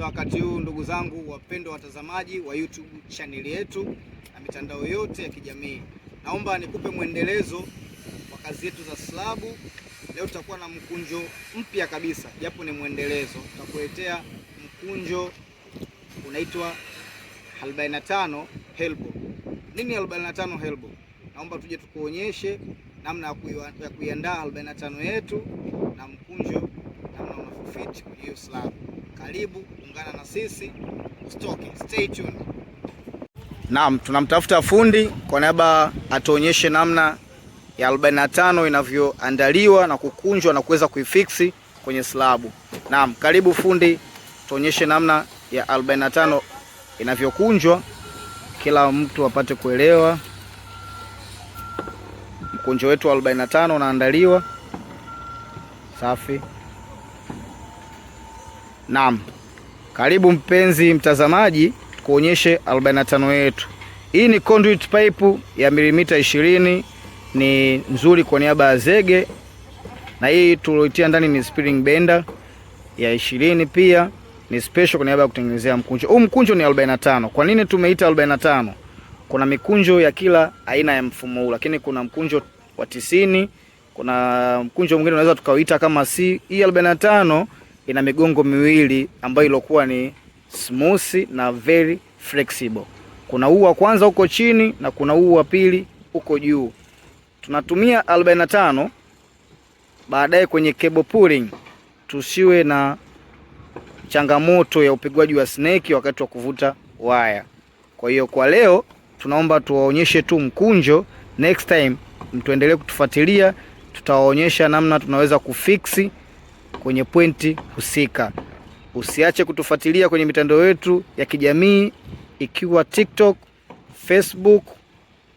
Wakati huu ndugu zangu wapendwa watazamaji wa YouTube channel yetu na mitandao yote ya kijamii, naomba nikupe mwendelezo wa kazi yetu za slabu. Leo tutakuwa na mkunjo mpya kabisa, japo ni mwendelezo. Tutakuletea mkunjo unaitwa 45 elbow. Nini 45 elbow? Naomba tuje tukuonyeshe namna ya kuiandaa 45 yetu na mkunjo namna unafit kwenye hiyo slabu. Karibu ungana na sisi, usitoke, stay tuned. Naam, tunamtafuta fundi kwa niaba atuonyeshe namna ya 45 inavyoandaliwa na kukunjwa na kuweza kuifiksi kwenye slabu. Naam, karibu fundi, tuonyeshe namna ya 45 inavyokunjwa, kila mtu apate kuelewa. Mkunjo wetu wa 45 unaandaliwa. Safi. Naam, karibu mpenzi mtazamaji, kuonyeshe 45 yetu. Hii ni conduit pipe ya milimita 20, ni nzuri kwa niaba ya zege, na hii tuloitia ndani ni spring bender ya 20, pia ni special kwa niaba ya kutengenezea mkunjo. Huu mkunjo ni 45. Kwa nini tumeita 45? Kuna mikunjo ya kila aina ya mfumo huu, lakini kuna mkunjo wa 90, kuna mkunjo mwingine unaweza tukauita kama C. Hii 45 ina migongo miwili ambayo ilikuwa ni smooth na very flexible. Kuna huu wa kwanza huko chini na kuna huu wa pili huko juu. Tunatumia 45 baadaye kwenye cable pulling tusiwe na changamoto ya upigwaji wa snake wakati wa kuvuta waya. Kwa hiyo kwa leo tunaomba tuwaonyeshe tu mkunjo. Next time mtuendelee kutufuatilia, tutawaonyesha namna tunaweza kufiksi kwenye pointi husika. Usiache kutufuatilia kwenye mitandao yetu ya kijamii, ikiwa TikTok, Facebook,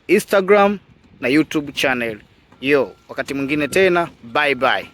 Instagram na YouTube channel. Wakati mwingine tena, bye bye.